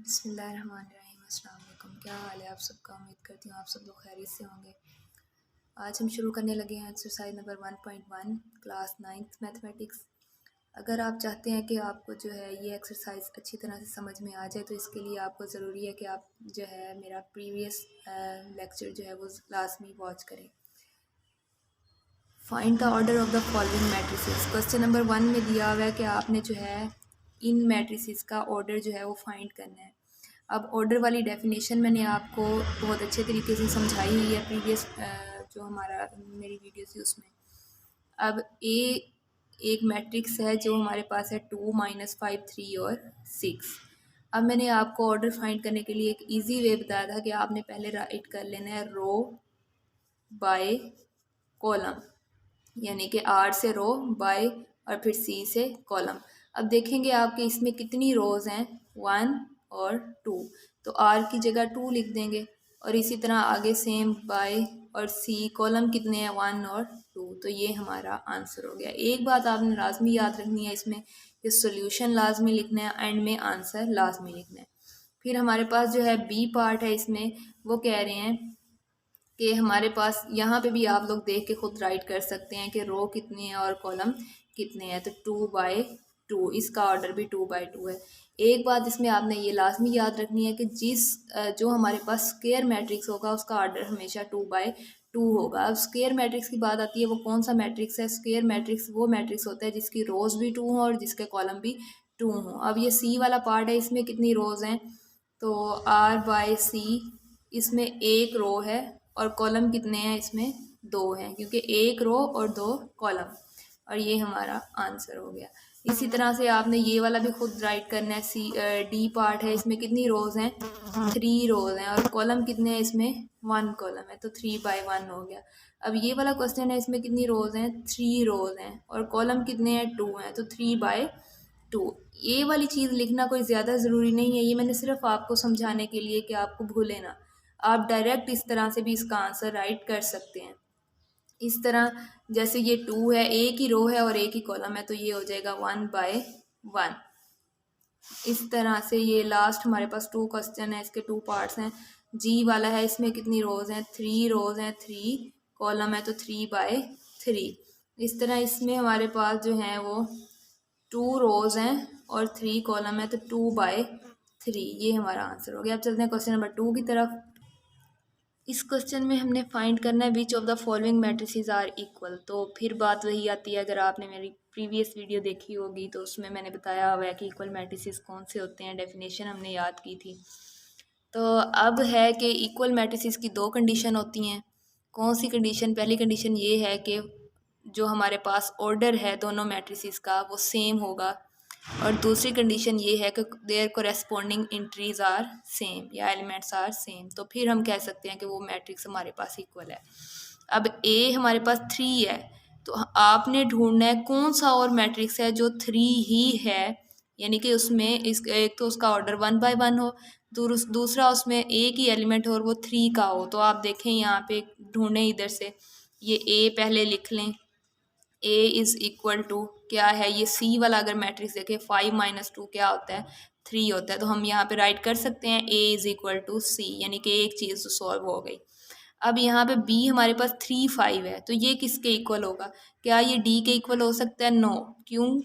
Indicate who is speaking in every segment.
Speaker 1: बिस्मिल्लाहिर्रहमानिर्रहीम। अस्सलाम वालेकुम। क्या हाल है आप सबका? उम्मीद करती हूँ आप सब लोग खैरियत से होंगे। आज हम शुरू करने लगे हैं exercise number 1.1 class 9th mathematics. अगर आप चाहते हैं कि आपको जो है ये एक्सरसाइज अच्छी तरह से समझ में आ जाए तो इसके लिए आपको ज़रूरी है कि आप जो है मेरा प्रीवियस लेक्चर जो है वो लाजमी वॉच करें। Find the order of the following matrices. Question number 1 में दिया हुआ है कि आपने जो है इन मैट्रिसेस का ऑर्डर जो है वो फाइंड करना है। अब ऑर्डर वाली डेफिनेशन मैंने आपको बहुत अच्छे तरीके से समझाई हुई है प्रीवियस जो हमारा मेरी वीडियो थी उसमें। अब ए एक मैट्रिक्स है जो हमारे पास है 2 -5 3 और 6। अब मैंने आपको ऑर्डर फाइंड करने के लिए एक इजी वे बताया था कि आपने पहले राइट कर लेना है रो बाय कॉलम, यानी कि आर से रो बाय और फिर सी से कॉलम। अब देखेंगे आपके इसमें कितनी रोज़ हैं, 1 और 2, तो आर की जगह 2 लिख देंगे और इसी तरह आगे सेम बाय और सी कॉलम कितने हैं, 1 और 2। तो ये हमारा आंसर हो गया। एक बात आपने लाजमी याद रखनी है इसमें कि सॉल्यूशन लाजमी लिखना है, एंड में आंसर लाजमी लिखना है। फिर हमारे पास जो है बी पार्ट है, इसमें वो कह रहे हैं कि हमारे पास यहाँ पे भी आप लोग देख के खुद राइट कर सकते हैं कि रो कितनी है और कॉलम कितने हैं। तो 2/2, इसका ऑर्डर भी 2/2 है। एक बात इसमें आपने ये लाजमी याद रखनी है कि जो हमारे पास स्क्वायर मैट्रिक्स होगा उसका ऑर्डर हमेशा 2/2 होगा। अब स्क्वायर मैट्रिक्स की बात आती है, वो कौन सा मैट्रिक्स है? स्क्वायर मैट्रिक्स वो मैट्रिक्स होता है जिसकी रोज भी 2 हों और जिसके कॉलम भी 2 हों। अब ये सी वाला पार्ट है, इसमें कितनी रोज हैं? तो R/C इसमें एक रो है और कॉलम कितने हैं? इसमें 2 हैं, क्योंकि एक रो और 2 कॉलम। और ये हमारा आंसर हो गया। इसी तरह से आपने ये वाला भी खुद राइट करना है। डी पार्ट है, इसमें कितनी रोज हैं? 3 रोज हैं और कॉलम कितने हैं? इसमें 1 कॉलम है, तो 3/1 हो गया। अब ये वाला क्वेश्चन है, इसमें कितनी रोज हैं? 3 रोज हैं और कॉलम कितने हैं? 2 हैं, तो 3/2। ये वाली चीज़ लिखना कोई ज़्यादा ज़रूरी नहीं है, ये मैंने सिर्फ आपको समझाने के लिए कि आपको भूले ना। आप डायरेक्ट इस तरह से भी इसका आंसर राइट कर सकते हैं। इस तरह जैसे ये 2 है, एक ही रो है और एक ही कॉलम है, तो ये हो जाएगा 1/1। इस तरह से ये लास्ट हमारे पास 2 क्वेश्चन है, इसके 2 पार्ट्स हैं। जी वाला है, इसमें कितनी रोज हैं? 3 रोज हैं, 3 कॉलम है, तो 3/3। इस तरह इसमें हमारे पास जो है वो 2 रोज हैं और 3 कॉलम है, तो 2/3। ये हमारा आंसर हो गया। अब चलते हैं क्वेश्चन नंबर 2 की तरफ। इस क्वेश्चन में हमने फाइंड करना है which of the following matrices are equal. तो फिर बात वही आती है, अगर आपने मेरी प्रीवियस वीडियो देखी होगी तो उसमें मैंने बताया हुआ है कि इक्वल मैट्रिसेस कौन से होते हैं, डेफिनेशन हमने याद की थी। तो अब है कि इक्वल मैट्रिसेस की 2 कंडीशन होती हैं। कौन सी कंडीशन? पहली कंडीशन ये है कि जो हमारे पास ऑर्डर है दोनों मैट्रिसेस का वो सेम होगा, और दूसरी कंडीशन ये है कि their corresponding entries are same या एलिमेंट्स आर सेम। तो फिर हम कह सकते हैं कि वो मैट्रिक्स हमारे पास इक्वल है। अब ए हमारे पास 3 है, तो आपने ढूंढना है कौन सा और मैट्रिक्स है जो 3 ही है, यानी कि उसमें एक तो उसका ऑर्डर 1/1 हो, दूसरा उसमें एक ही एलिमेंट हो और वो 3 का हो। तो आप देखें यहाँ पे ढूंढें, इधर से ये ए पहले लिख लें। ए इज़ इक्वल टू क्या है? ये सी वाला अगर मैट्रिक्स देखें, 5 - 2 क्या होता है? 3 होता है। तो हम यहाँ पे राइट कर सकते हैं ए इज़ इक्वल टू सी, यानी कि एक चीज़ सॉल्व हो गई। अब यहाँ पे बी हमारे पास 3 5 है, तो ये किसके इक्वल होगा? क्या ये डी के इक्वल हो सकता है? नो। क्यों?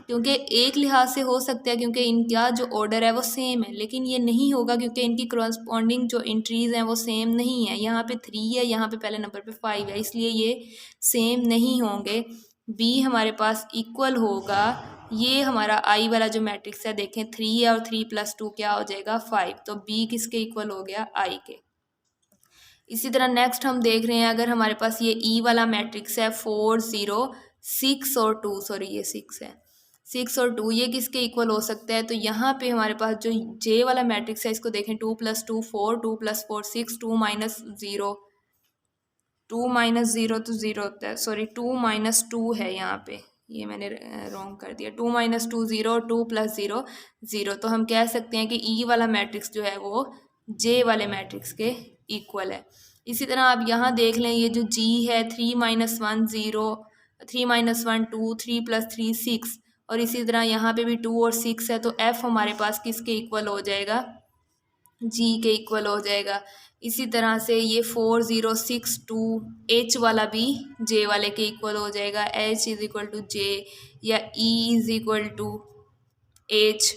Speaker 1: क्योंकि एक लिहाज से हो सकता है, क्योंकि इनका जो ऑर्डर है वो सेम है, लेकिन ये नहीं होगा क्योंकि इनकी करस्पॉन्डिंग जो एंट्रीज हैं वो सेम नहीं है। यहाँ पे 3 है, यहाँ पे पहले नंबर पे 5 है, इसलिए ये सेम नहीं होंगे। बी हमारे पास इक्वल होगा, ये हमारा आई वाला जो मैट्रिक्स है, देखें 3 है और 3 + 2 क्या हो जाएगा? 5। तो बी किसके इक्वल हो गया? आई के। इसी तरह नेक्स्ट हम देख रहे हैं, अगर हमारे पास ये ई वाला मैट्रिक्स है 4 0 6 और 2, सॉरी ये 6 है, 6 और 2, ये किसके इक्वल हो सकता है? तो यहाँ पे हमारे पास जो जे वाला मैट्रिक्स है, इसको देखें 2 + 2 4, 2 + 4 6, 2 - 0, 2 - 0 तो 0 होता है, सॉरी 2 - 2 है यहाँ पे, ये मैंने रॉन्ग कर दिया। 2 - 2 0, 2 + 0 0। तो हम कह सकते हैं कि ई वाला मैट्रिक्स जो है वो जे वाले मैट्रिक्स के इक्वल है। इसी तरह आप यहाँ देख लें, ये जो जी है 3 - 1 0, 3 - 1 2, 3 + 3 6, और इसी तरह यहाँ पे भी 2 और 6 है, तो एफ हमारे पास किसके इक्वल हो जाएगा? जी के इक्वल हो जाएगा। इसी तरह से ये 4062 एच वाला भी जे वाले के इक्वल हो जाएगा। एच इज़ इक्वल टू जे या E is equal to H,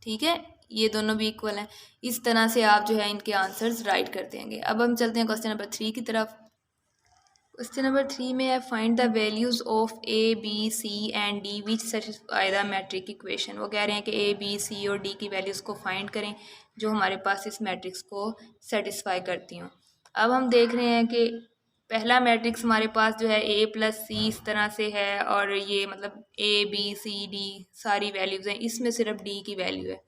Speaker 1: ठीक है, ये दोनों भी इक्वल हैं। इस तरह से आप जो है इनके आंसर्स राइट कर देंगे। अब हम चलते हैं क्वेश्चन नंबर 3 की तरफ। क्वेश्चन नंबर 3 में है find the values of A B C and D which satisfy the matrix equation. वो कह रहे हैं कि ए बी सी और डी की वैल्यूज़ को फाइंड करें जो हमारे पास इस मैट्रिक्स को सेटिस्फाई करती हों। अब हम देख रहे हैं कि पहला मैट्रिक्स हमारे पास जो है ए प्लस सी इस तरह से है, और ये मतलब ए बी सी डी सारी वैल्यूज़ हैं, इसमें सिर्फ डी की वैल्यू है।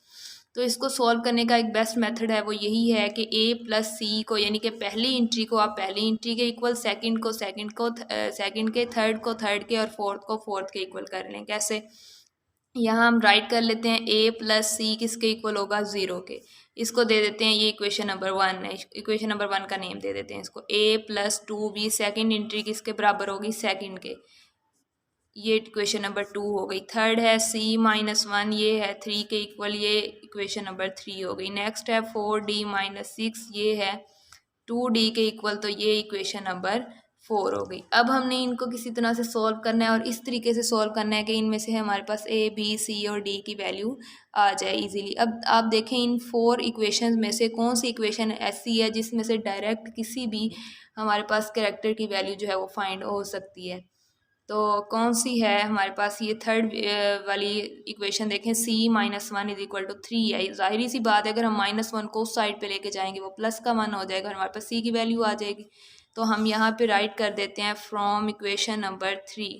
Speaker 1: तो इसको सॉल्व करने का एक बेस्ट मेथड है वो यही है कि ए प्लस सी को, यानी कि पहली इंट्री को आप पहली इंट्री के इक्वल, सेकंड को सेकंड को सेकंड के, थर्ड को थर्ड के और फोर्थ को फोर्थ के इक्वल कर लें। कैसे? यहाँ हम राइट कर लेते हैं ए प्लस सी किसके इक्वल होगा, 0 के। इसको दे देते हैं, ये इक्वेशन नंबर 1 है, इक्वेशन नंबर 1 का नेम दे देते हैं इसको। ए प्लस 2b सेकेंड इंट्री किसके बराबर होगी, सेकंड के, ये इक्वेशन नंबर 2 हो गई। थर्ड है c-1, ये है 3 के इक्वल, ये इक्वेशन नंबर 3 हो गई। नेक्स्ट है 4d-6, ये है 2d के इक्वल, तो ये इक्वेशन नंबर 4 हो गई। अब हमने इनको किसी तरह से सॉल्व करना है, और इस तरीके से सॉल्व करना है कि इनमें से हमारे पास a b c और d की वैल्यू आ जाए इजीली। अब आप देखें इन 4 इक्वेशन में से कौन सी इक्वेशन ऐसी है जिसमें से डायरेक्ट किसी भी हमारे पास कैरेक्टर की वैल्यू जो है वो फाइंड हो सकती है। तो कौन सी है हमारे पास, ये थर्ड वाली इक्वेशन देखें, c-1 इज इक्वल टू 3 है। जाहिर सी बात है अगर हम -1 को उस साइड पे लेके जाएंगे वो प्लस का 1 हो जाएगा और हमारे पास c की वैल्यू आ जाएगी। तो हम यहाँ पे राइट कर देते हैं from equation number 3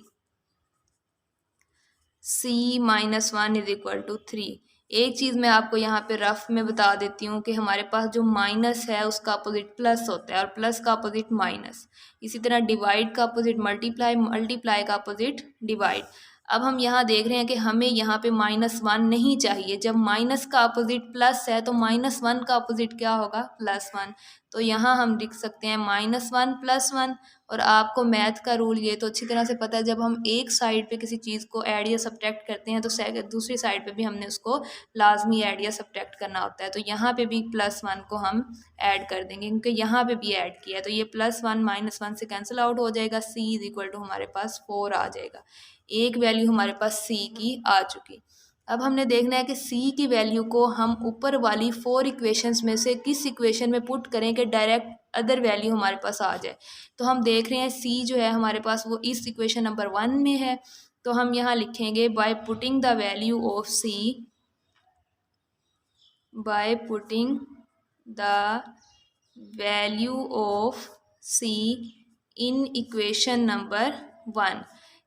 Speaker 1: c-1 is equal to 3। एक चीज़ मैं आपको यहाँ पे रफ में बता देती हूँ कि हमारे पास जो माइनस है उसका अपोजिट प्लस होता है और प्लस का अपोजिट माइनस। इसी तरह डिवाइड का अपोजिट मल्टीप्लाई, मल्टीप्लाई का अपोजिट डिवाइड। अब हम यहाँ देख रहे हैं कि हमें यहाँ पे -1 नहीं चाहिए। जब माइनस का अपोजिट प्लस है तो -1 का अपोजिट क्या होगा, +1। तो यहाँ हम लिख सकते हैं -1 +1। और आपको मैथ का रूल ये तो अच्छी तरह से पता है, जब हम एक साइड पे किसी चीज़ को ऐड या सब्ट्रैक्ट करते हैं तो दूसरी साइड पे भी हमने उसको लाजमी ऐड या सब्ट्रैक्ट करना होता है। तो यहाँ पे भी +1 को हम ऐड कर देंगे क्योंकि यहाँ पे भी ऐड किया है, तो ये +1 -1 से कैंसिल आउट हो जाएगा। c इज इक्वल टू हमारे पास 4 आ जाएगा। एक वैल्यू हमारे पास c की आ चुकी। अब हमने देखना है कि c की वैल्यू को हम ऊपर वाली 4 इक्वेशंस में से किस इक्वेशन में पुट करें कि डायरेक्ट अदर वैल्यू हमारे पास आ जाए। तो हम देख रहे हैं c जो है हमारे पास वो इस इक्वेशन नंबर 1 में है। तो हम यहाँ लिखेंगे by putting the value of c, by putting the value of c in equation number 1।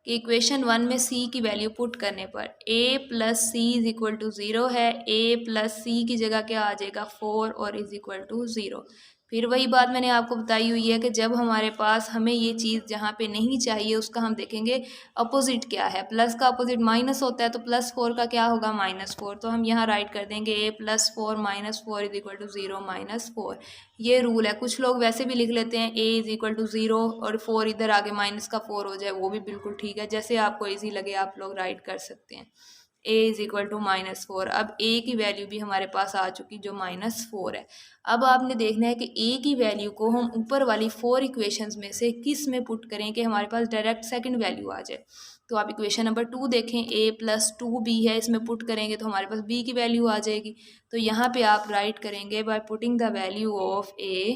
Speaker 1: कि इक्वेशन 1 में c की वैल्यू पुट करने पर a plus C is equal to 0 है। a प्लस सी की जगह क्या आ जाएगा, 4 और इज इक्वल टू 0। फिर वही बात मैंने आपको बताई हुई है कि जब हमारे पास हमें ये चीज़ जहाँ पे नहीं चाहिए उसका हम देखेंगे अपोजिट क्या है। प्लस का अपोजिट माइनस होता है, तो +4 का क्या होगा, -4। तो हम यहाँ राइट कर देंगे a + 4 - 4 इज इक्वल टू 0 -4। ये रूल है। कुछ लोग वैसे भी लिख लेते हैं a इज इक्वल टू 0 और 4 इधर आगे -4 हो जाए, वो भी बिल्कुल ठीक है। जैसे आपको ईजी लगे आप लोग राइट कर सकते हैं। a is equal to -4। अब a की वैल्यू भी हमारे पास आ चुकी जो -4 है। अब आपने देखना है कि a की वैल्यू को हम ऊपर वाली 4 इक्वेशंस में से किस में पुट करें कि हमारे पास डायरेक्ट सेकंड वैल्यू आ जाए। तो आप इक्वेशन नंबर 2 देखें, a + 2b है, इसमें पुट करेंगे तो हमारे पास b की वैल्यू आ जाएगी। तो यहाँ पे आप राइट करेंगे by putting the value of a,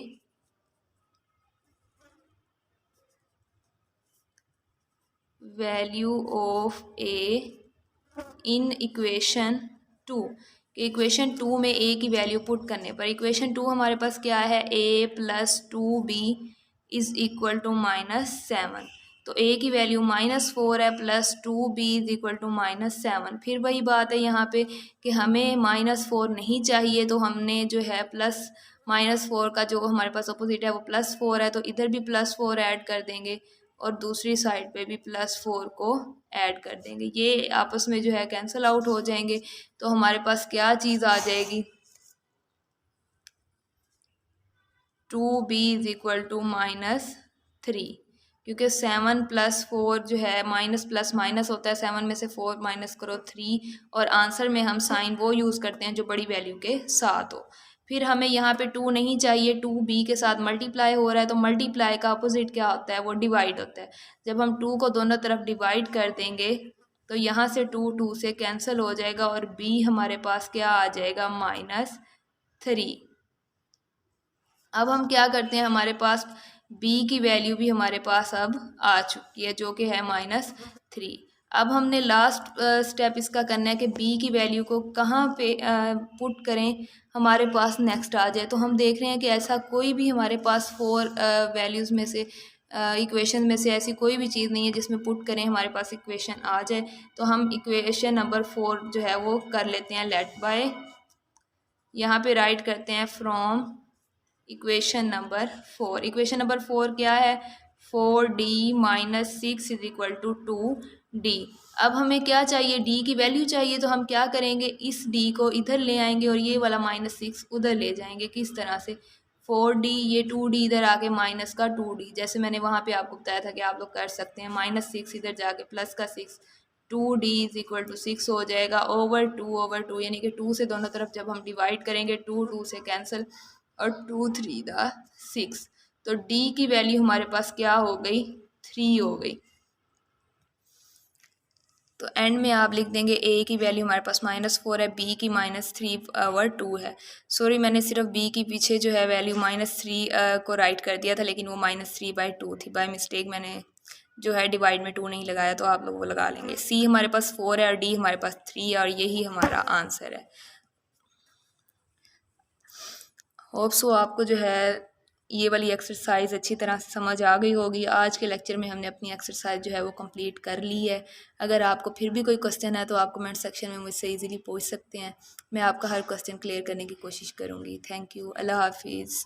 Speaker 1: value of a in equation 2। Equation 2 में a की वैल्यू पुट करने पर इक्वेशन 2 हमारे पास क्या है, a + 2b is equal to -7। तो a की वैल्यू -4 है, + 2b इज इक्वल टू -7। फिर वही बात है यहाँ पे कि हमें -4 नहीं चाहिए, तो हमने जो है प्लस -4 का जो हमारे पास अपोजिट है वो +4 है, तो इधर भी +4 ऐड कर देंगे और दूसरी साइड पे भी +4 को ऐड कर देंगे। ये आपस में जो है कैंसिल आउट हो जाएंगे। तो हमारे पास क्या चीज़ आ जाएगी, 2b इज इक्वल टू -3। क्योंकि 7 + 4 जो है माइनस प्लस माइनस होता है, 7 में से 4 माइनस करो 3, और आंसर में हम साइन वो यूज़ करते हैं जो बड़ी वैल्यू के साथ हो। फिर हमें यहाँ पे 2 नहीं चाहिए, 2 b के साथ मल्टीप्लाई हो रहा है, तो मल्टीप्लाई का अपोजिट क्या होता है, वो डिवाइड होता है। जब हम 2 को दोनों तरफ डिवाइड कर देंगे तो यहाँ से 2 2 से कैंसिल हो जाएगा और b हमारे पास क्या आ जाएगा, -3। अब हम क्या करते हैं, हमारे पास b की वैल्यू भी हमारे पास अब आ चुकी है जो कि है -3। अब हमने लास्ट स्टेप इसका करना है कि b की वैल्यू को कहाँ पे पुट करें हमारे पास नेक्स्ट आ जाए। तो हम देख रहे हैं कि ऐसा कोई भी हमारे पास 4 वैल्यूज़ में से इक्वेशन में से ऐसी कोई भी चीज़ नहीं है जिसमें पुट करें हमारे पास इक्वेशन आ जाए। तो हम इक्वेशन नंबर 4 जो है वो कर लेते हैं लेट बाय, यहाँ पे राइट करते हैं from equation number 4। Equation number 4 क्या है, 4d - 6 = 2d। अब हमें क्या चाहिए, d की वैल्यू चाहिए। तो हम क्या करेंगे, इस d को इधर ले आएंगे और ये वाला -6 उधर ले जाएंगे। किस तरह से, 4d, ये 2d इधर आके माइनस का 2d, जैसे मैंने वहाँ पे आपको बताया था कि आप लोग कर सकते हैं। -6 इधर जाके प्लस का 6, 2d = 6 हो जाएगा, ओवर 2 यानी कि 2 से दोनों तरफ जब हम डिवाइड करेंगे 2 2 से कैंसिल, और 2 3 6। तो d की वैल्यू हमारे पास क्या हो गई, 3 हो गई। तो एंड में आप लिख देंगे a की वैल्यू हमारे पास -4 है, b की -3/2 है। सॉरी, मैंने सिर्फ b की पीछे जो है वैल्यू -3 को राइट कर दिया था, लेकिन वो -3/2 थी। बाय मिस्टेक मैंने जो है डिवाइड में 2 नहीं लगाया, तो आप लोग वो लगा लेंगे। c हमारे पास 4 है और d हमारे पास 3 है, और यही हमारा आंसर है। होप सो आपको जो है ये वाली एक्सरसाइज अच्छी तरह से समझ आ गई होगी। आज के लेक्चर में हमने अपनी एक्सरसाइज जो है वो कंप्लीट कर ली है। अगर आपको फिर भी कोई क्वेश्चन है तो आप कमेंट सेक्शन में मुझसे इजीली पूछ सकते हैं। मैं आपका हर क्वेश्चन क्लियर करने की कोशिश करूँगी। Thank you. अल्लाह हाफिज़।